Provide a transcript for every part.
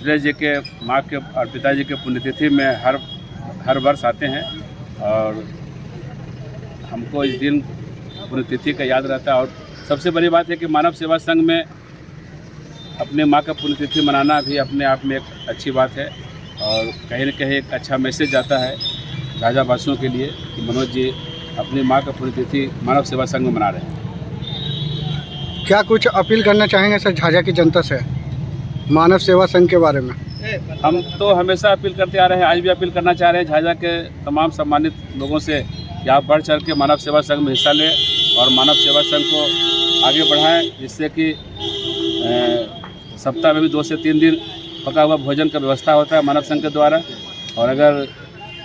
मिथिलेश जी के माँ के और पिताजी के पुण्यतिथि में हर वर्ष आते हैं और हमको इस दिन पुण्यतिथि का याद रहता है। और सबसे बड़ी बात है कि मानव सेवा संघ में अपने माँ का पुण्यतिथि मनाना भी अपने आप में एक अच्छी बात है और कहीं न कहीं एक अच्छा मैसेज जाता है झाझा वासियों के लिए कि मनोज जी अपनी माँ का पुण्यतिथि मानव सेवा संघ में मना रहे हैं। क्या कुछ अपील करना चाहेंगे सर झाझा की जनता से मानव सेवा संघ के बारे में? हम तो हमेशा अपील करते आ रहे हैं, आज भी अपील करना चाह रहे हैं झाझा के तमाम सम्मानित लोगों से कि आप बढ़ चढ़ के मानव सेवा संघ में हिस्सा लें और मानव सेवा संघ को आगे बढ़ाएं, जिससे कि सप्ताह में भी 2 से 3 दिन पका हुआ भोजन का व्यवस्था होता है मानव संघ के द्वारा। और अगर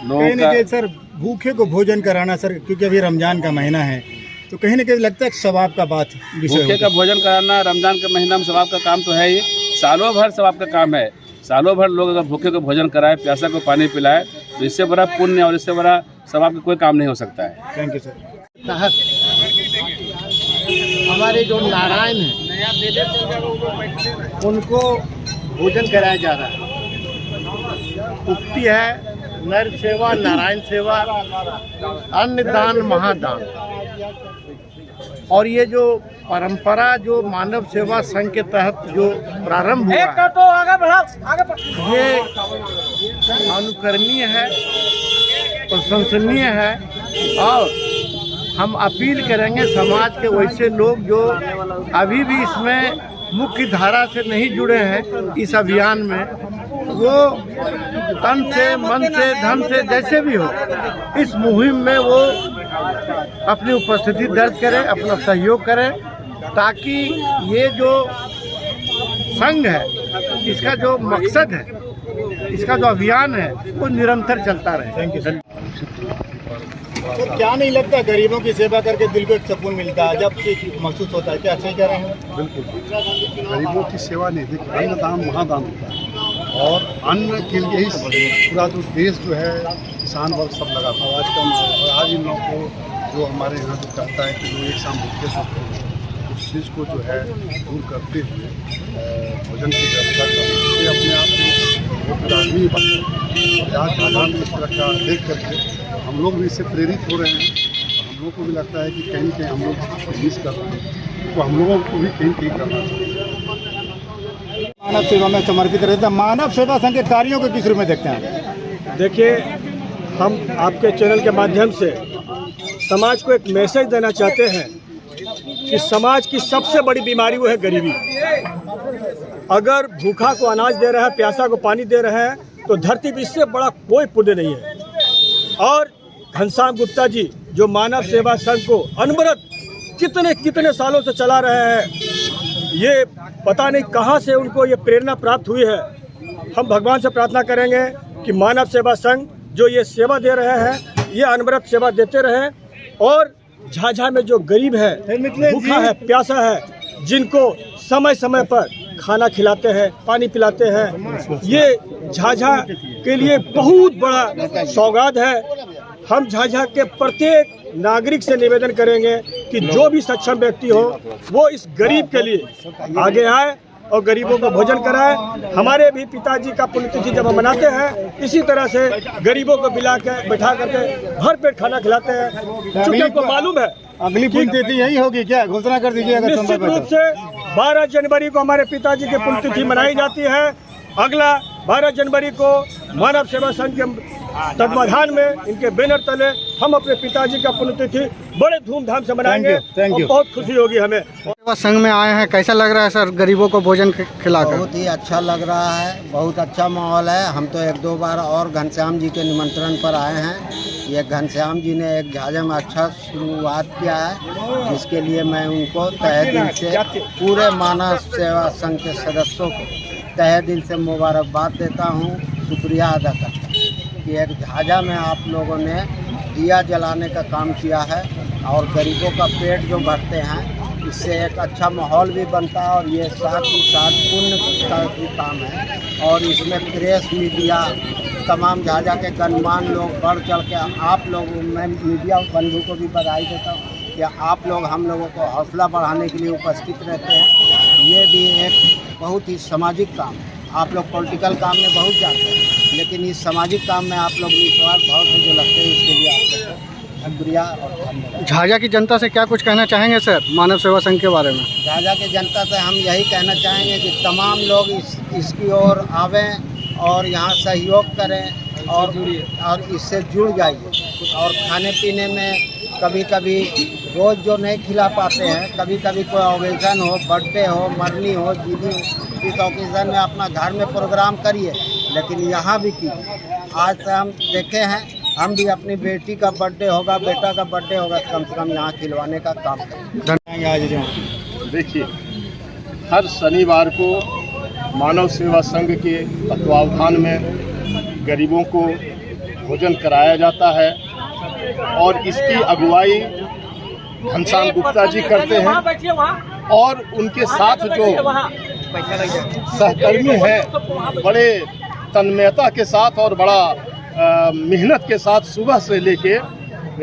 लोगों का सर भूखे को भोजन कराना सर, क्योंकि अभी रमज़ान का महीना है तो कहीं ना कहीं लगता है सवाब का बात भूखे का भोजन कराना रमज़ान के महीना में सवाब का काम तो है ही, सालों भर सवाब का काम है। सालों भर लोग अगर भूखे को भोजन कराए, प्यासा को पानी पिलाए तो इससे बड़ा पुण्य और इससे बड़ा सवाब का कोई काम नहीं हो सकता है। Thank you sir. हमारे जो नारायण हैं उनको भोजन कराया जा रहा है। उक्ति है नर सेवा नारायण सेवा अन्न दान महादान। और ये जो परंपरा जो मानव सेवा संघ के तहत जो प्रारंभ हुआ है ये अनुकरणीय है, प्रशंसनीय है। और हम अपील करेंगे समाज के वैसे लोग जो अभी भी इसमें मुख्य धारा से नहीं जुड़े हैं इस अभियान में, वो तन से मन से धन से जैसे भी हो इस मुहिम में वो अपनी उपस्थिति दर्ज करें, अपना सहयोग करें, ताकि ये जो संघ है इसका जो मकसद है, इसका जो अभियान है वो निरंतर चलता रहे। Thank you sir. तो क्या नहीं लगता गरीबों की सेवा करके दिल को एक सुकून मिलता है, जब महसूस होता है? क्या सही कह रहे हैं? बिल्कुल, गरीबों की सेवा नहीं, देखिए अन्न दान महादान होता है और अन्न के लिए ही पूरा जो देश जो है किसान वर्ग सब लगा था आज का। और आज इन लोगों को जो हमारे यहाँ जो कहता है कि लोग एक शाम भूखे सोते हैं, उस चीज़ को जो है दूर करते हुए भोजन की व्यवस्था करते अपने आप में बहुत आदमी बनते। आज आगाम इस तरह का देख करके हम लोग भी इससे प्रेरित हो रहे हैं। हम लोग को भी लगता है कि कहीं कहीं हम लोग मिस कर रहे हैं, तो हम लोगों को भी कहीं कहीं करना चाहिए। मानव सेवा में समर्पित रहता है। मानव सेवा संघ के कार्यों को किस रूप में देखते हैं? देखिए, हम आपके चैनल के माध्यम से समाज को एक मैसेज देना चाहते हैं कि समाज की सबसे बड़ी बीमारी वो है गरीबी। अगर भूखा को अनाज दे रहा है, प्यासा को पानी दे रहे हैं तो धरती पर इससे बड़ा कोई पुण्य नहीं है। और घनश्याम गुप्ता जी जो मानव सेवा संघ को अनवरत कितने सालों से चला रहे हैं, ये पता नहीं कहाँ से उनको ये प्रेरणा प्राप्त हुई है। हम भगवान से प्रार्थना करेंगे कि मानव सेवा संघ जो ये सेवा दे रहे हैं ये अनवरत सेवा देते रहें और झाझा में जो गरीब है, भूखा है, प्यासा है, जिनको समय समय पर खाना खिलाते हैं, पानी पिलाते हैं, ये झाझा के लिए बहुत बड़ा सौगात है। हम झाझा के प्रत्येक नागरिक से निवेदन करेंगे कि जो भी सक्षम व्यक्ति हो वो इस गरीब के लिए आगे आए और गरीबों को भोजन कराए। हमारे भी पिताजी का पुण्यतिथि जब हम मनाते हैं इसी तरह से गरीबों को बैठा करके भर पेट खाना खिलाते हैं, क्योंकि हमको मालूम है अगली पुण्यतिथि यही होगी। क्या घोषणा कर दीजिए? निश्चित रूप से 12 जनवरी को हमारे पिताजी की पुण्यतिथि मनाई जाती है। अगला 12 जनवरी को मानव सेवा संघ के तत्वाधान में इनके बैनर तले हम अपने पिताजी का पुण्यतिथि बड़े धूमधाम से मनाएंगे। Thank you. बहुत खुशी होगी हमें। सेवा संघ में आए हैं, कैसा लग रहा है सर गरीबों को भोजन खिलाकर? बहुत ही अच्छा लग रहा है, बहुत अच्छा माहौल है। हम तो 1-2 बार और घनश्याम जी के निमंत्रण पर आए हैं। ये घनश्याम जी ने एक झाझा में अच्छा शुरुआत किया है, जिसके लिए मैं उनको तहे दिल से पूरे मानव सेवा संघ के सदस्यों को तहे दिल से मुबारकबाद देता हूँ, शुक्रिया अदा करता हूँ कि एक झाझा में आप लोगों ने दिया जलाने का काम किया है और गरीबों का पेट जो भरते हैं इससे एक अच्छा माहौल भी बनता है और ये साथ ही साथ पुण्य का भी काम है। और इसमें प्रेस मीडिया तमाम झाझा के गणमान्य लोग बढ़ चढ़ के आप लोग, मैं मीडिया बंधु को भी बधाई देता हूँ कि आप लोग हम लोगों को हौसला बढ़ाने के लिए उपस्थित रहते हैं। ये भी एक बहुत ही सामाजिक काम है। आप लोग पॉलिटिकल काम में बहुत जाते हैं, लेकिन इस सामाजिक काम में आप लोग निस्वार्थ भाव से जो लगते हैं, इसके लिए आप लोग को शुक्रिया और धन्यवाद। झाझा की जनता से क्या कुछ कहना चाहेंगे सर मानव सेवा संघ के बारे में? झाझा की जनता से हम यही कहना चाहेंगे कि तमाम लोग इसकी ओर आवें और यहाँ सहयोग करें और इससे जुड़ जाइए। और खाने पीने में कभी कभी रोज़ जो नहीं खिला पाते हैं, कभी कभी कोई ओकेज़न हो, बर्थडे हो, मरनी हो, दीदी, इस ओकेज़न में अपना घर में प्रोग्राम करिए, लेकिन यहाँ भी कीजिए। आज से हम देखे हैं, हम भी अपनी बेटी का बर्थडे होगा, बेटा का बर्थडे होगा, कम से कम यहाँ खिलवाने का काम करें। आज जो देखिए, हर शनिवार को मानव सेवा संघ के तत्वावधान में गरीबों को भोजन कराया जाता है और इसकी अगुवाई घनश्याम गुप्ता जी करते हैं और उनके साथ जो सहकर्मी हैं बड़े तन्मयता के साथ और बड़ा मेहनत के साथ सुबह से लेके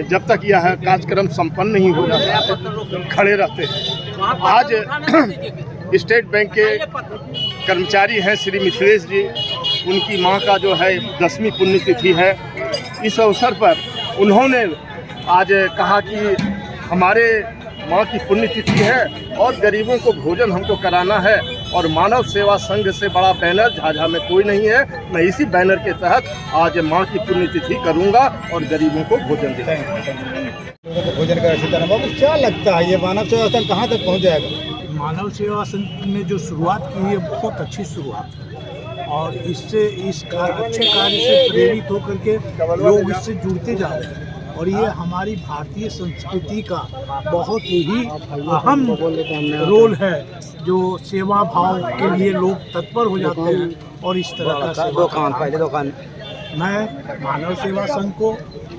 जब तक यह कार्यक्रम संपन्न नहीं हो जाता खड़े रहते हैं। आज स्टेट बैंक के कर्मचारी हैं श्री मिथिलेश जी, उनकी मां का जो है 10वीं पुण्यतिथि है। इस अवसर पर उन्होंने आज कहा कि हमारे मां की पुण्यतिथि है और गरीबों को भोजन हमको कराना है और मानव सेवा संघ से बड़ा बैनर झाझा में कोई नहीं है। मैं इसी बैनर के तहत आज मां की पुण्यतिथि करूंगा और गरीबों को भोजन दूंगा। लोगों को भोजन का सिद्धांत बाबू क्या लगता है ये मानव सेवा संघ कहाँ तक पहुँच जाएगा? मानव सेवा संघ ने जो शुरुआत की है बहुत अच्छी शुरुआत है और इससे अच्छे कार्य से प्रेरित होकर के लोग इससे जुड़ते जा रहे हैं और ये हमारी भारतीय संस्कृति का बहुत ही अहम रोल है जो सेवा भाव के लिए लोग तत्पर हो जाते हैं और इस तरह का सेवा। मैं मानव सेवा संघ को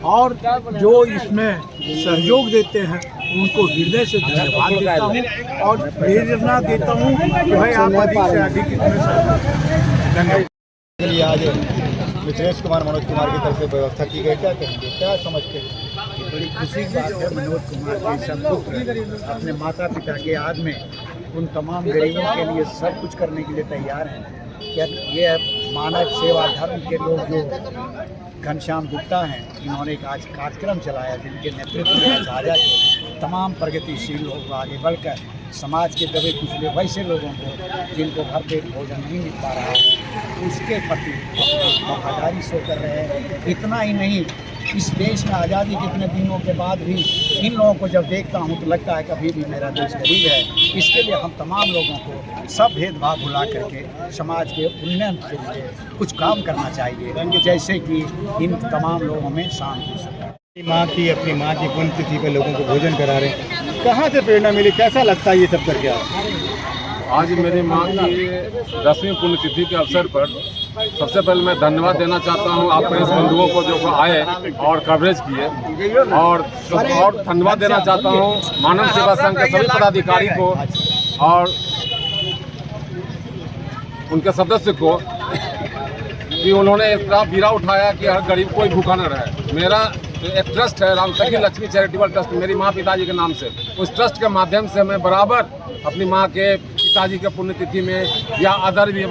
और जो इसमें सहयोग देते हैं उनको हृदय से धन्यवाद देता हूँ और प्रेरणा देता हूँ कि भाई आप अधिक से अधिक इसमें धन्यवाद। चलिए आज मिथिलेश कुमार मनोज कुमार की तरफ से व्यवस्था की गई, क्या कहेंगे, क्या समझते हैं? बड़ी खुशी की बात है, मनोज कुमार जैसा पुत्र अपने माता पिता के याद में उन तमाम गरीबों के लिए सब कुछ करने के लिए तैयार हैं। क्या ये मानव सेवा धर्म के लोग जो घनश्याम गुप्ता हैं, इन्होंने एक आज कार्यक्रम चलाया जिनके नेतृत्व में झाझा के तमाम प्रगतिशील लोग आगे बढ़कर समाज के दबे कुचले वैसे लोगों को जिनको भर पेट भोजन नहीं मिल पा रहा है उसके प्रति वफादारी शो कर रहे हैं। इतना ही नहीं, इस देश में आज़ादी के इतने दिनों के बाद भी इन लोगों को जब देखता हूँ तो लगता है कभी भी मेरा देश गरीब है। इसके लिए हम तमाम लोगों को सब भेदभाव भुला करके समाज के उन्नयन के लिए कुछ काम करना चाहिए, जैसे कि इन तमाम लोगों में शांति। माँ की अपनी माँ की पुण्यतिथि पर लोगों को भोजन करा रहे हैं, कहाँ से प्रेरणा मिली, कैसा लगता है ये सब करके? आज मेरी माँ की 10वीं पुण्यतिथि के अवसर पर सबसे पहले मैं धन्यवाद देना चाहता हूँ आप प्रेस बंधुओं को जो आए और कवरेज किए और धन्यवाद देना चाहता हूँ मानव सेवा संघ के सभी पदाधिकारी को और उनके सदस्य को कि उन्होंने इस तरह बीड़ा उठाया कि हर गरीब कोई भूखा न रहे। मेरा एक ट्रस्ट है रामसखी लक्ष्मी चैरिटेबल ट्रस्ट, मेरी माँ पिताजी के नाम से। उस ट्रस्ट के माध्यम से मैं बराबर अपनी माँ के पिताजी के पुण्यतिथि में या अदर भी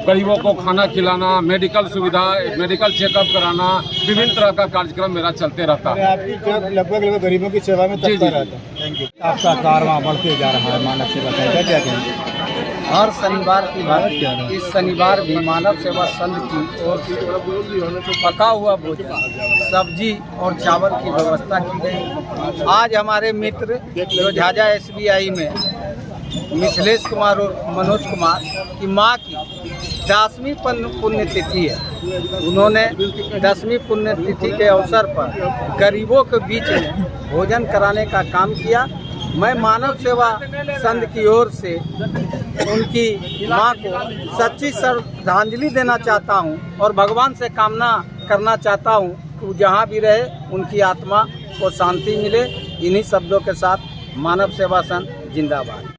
गरीबों को खाना खिलाना, मेडिकल सुविधा, मेडिकल चेकअप कराना, विभिन्न तरह का कार्यक्रम मेरा चलते रहता है। आपकी लगभग गरीबों की सेवा में तत्पर रहता है। Thank you. आपका कारवां बढ़ते जा रहा है मानव सेवा संघ का, क्या कहेंगे? हर शनिवार की बात, इस शनिवार भी मानव सेवा संघ की ओर से पका हुआ भोजन, सब्जी और चावल की व्यवस्था की गई। आज हमारे मित्र जो झाझा SBI में मिथिलेश कुमार और मनोज कुमार की माँ की 10वीं पुण्यतिथि है, उन्होंने 10वीं पुण्यतिथि के अवसर पर गरीबों के बीच में भोजन कराने का काम किया। मैं मानव सेवा संघ की ओर से उनकी मां को सच्ची श्रद्धांजलि देना चाहता हूं और भगवान से कामना करना चाहता हूं कि जहां भी रहे उनकी आत्मा को शांति मिले। इन्हीं शब्दों के साथ मानव सेवा संघ जिंदाबाद।